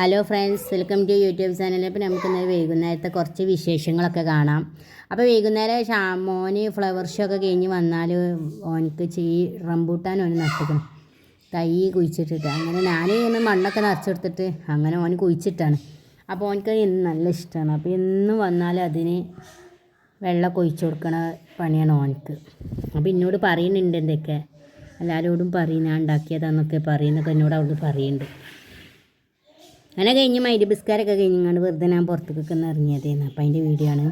Hello friends, welcome to YouTube channel. അപ്പോൾ നമുക്കിന്ന് വൈകുന്നേരത്തെ കുറച്ച് വിശേഷങ്ങളൊക്കെ കാണാം. അപ്പോൾ വൈകുന്നേരം മോന് ഫ്ലവർ ഷോ ഒക്കെ കഴിഞ്ഞ് വന്നാൽ ഓനക്ക് റംബൂട്ടാൻ ഓന് നട്ടിക്കണം, തൈ കുഴിച്ചിട്ടിട്ട്. അങ്ങനെ ഞാൻ ഇന്ന് മണ്ണൊക്കെ നിറച്ചെടുത്തിട്ട് അങ്ങനെ ഓന് കുഴിച്ചിട്ടാണ്. അപ്പോൾ ഓനക്ക് നല്ല ഇഷ്ടമാണ്. അപ്പോൾ എന്നും വന്നാൽ അതിന് വെള്ളം ഒഴിച്ച് കൊടുക്കണ പണിയാണ് ഓനക്ക്. അപ്പോൾ എന്നോട് പറയുന്നുണ്ട് എന്തൊക്കെ എല്ലാവരോടും പറയും, ഞാൻ ഉണ്ടാക്കിയതാന്നൊക്കെ പറയുന്നൊക്കെ എന്നോട് അവിടുന്ന് പറയുന്നുണ്ട്. അങ്ങനെ കഴിഞ്ഞ് മൈരിബിസ്കാരൊക്കെ കഴിഞ്ഞാണ്ട് വെറുതെ ഞാൻ പുറത്തേക്കൊക്കെ ഒന്ന് ഇറങ്ങിയതായിരുന്നു. അപ്പം അതിൻ്റെ വീഡിയോ ആണ്.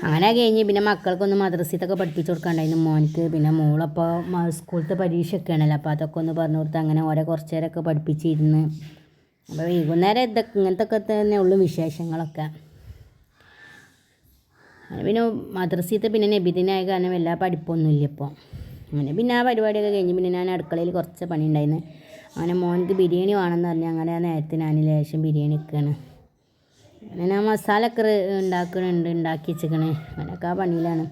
അങ്ങനെ കഴിഞ്ഞ് പിന്നെ മക്കൾക്കൊന്ന് മദ്രസത്തൊക്കെ പഠിപ്പിച്ച് കൊടുക്കാണ്ടായിരുന്നു മോനിക്ക്. പിന്നെ മോളപ്പോൾ സ്കൂളത്തെ പരീക്ഷയൊക്കെ ആണല്ലോ, അപ്പോൾ അതൊക്കെ ഒന്ന് പറഞ്ഞു കൊടുത്ത് അങ്ങനെ ഓരോ കുറച്ച് നേരമൊക്കെ പഠിപ്പിച്ചിരുന്ന്. അപ്പോൾ വൈകുന്നേരം ഇങ്ങനത്തെ തന്നെ ഉള്ളു വിശേഷങ്ങളൊക്കെ. അങ്ങനെ പിന്നെ മദ്രസത്തെ പിന്നെ നബിദിനായ കാരണം എല്ലാ പഠിപ്പൊന്നുമില്ല ഇപ്പോൾ. അങ്ങനെ പിന്നെ ആ പരിപാടിയൊക്കെ കഴിഞ്ഞ് പിന്നെ ഞാൻ അടുക്കളയിൽ കുറച്ച് പണി ഉണ്ടായിരുന്നു. അങ്ങനെ മോനിക്ക് ബിരിയാണി വേണമെന്ന് പറഞ്ഞ് അങ്ങനെ ആ നേരത്തെ ഞാൻ ലേശം ബിരിയാണി വെക്കുകയാണ്. അങ്ങനെ ഞാൻ മസാല ഒക്കെ ഉണ്ടാക്കി വെച്ചിരിക്കണേ. അങ്ങനെയൊക്കെ ആ പണിയിലാണ്.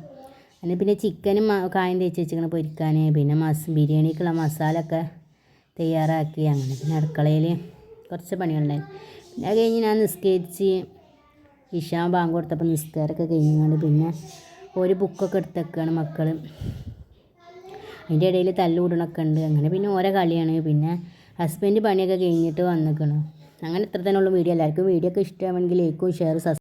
അങ്ങനെ പിന്നെ ചിക്കനും കായം തേച്ച് വെച്ചിരിക്കണം പൊരിക്കാൻ. പിന്നെ ബിരിയാണിക്കുള്ള മസാല ഒക്കെ തയ്യാറാക്കി. അങ്ങനെ പിന്നെ അടുക്കളയിൽ കുറച്ച് പണികളുണ്ടായി. പിന്നെ അത് കഴിഞ്ഞ് ഞാൻ നിസ്കരിച്ച് ഇശാ ബാങ്ക് കൊടുത്തപ്പോൾ നിസ്കാരമൊക്കെ കഴിഞ്ഞുകൊണ്ട് പിന്നെ ഒരു ബുക്കൊക്കെ എടുത്ത് വെക്കുകയാണ് മക്കൾ. അതിൻ്റെ ഇടയിൽ തല്ലുകൂടണമൊക്കെ ഉണ്ട്. അങ്ങനെ പിന്നെ ഓരോ കളിയാണ്. പിന്നെ ഹസ്ബൻഡ് പണിയൊക്കെ കഴിഞ്ഞിട്ട് വന്നിക്കണം. അങ്ങനെ ഇത്ര തന്നെ ഉള്ളൂ വീഡിയോ. എല്ലാവർക്കും വീഡിയോ ഒക്കെ ഇഷ്ടമാണെങ്കിൽ ലൈക്കും ഷെയർ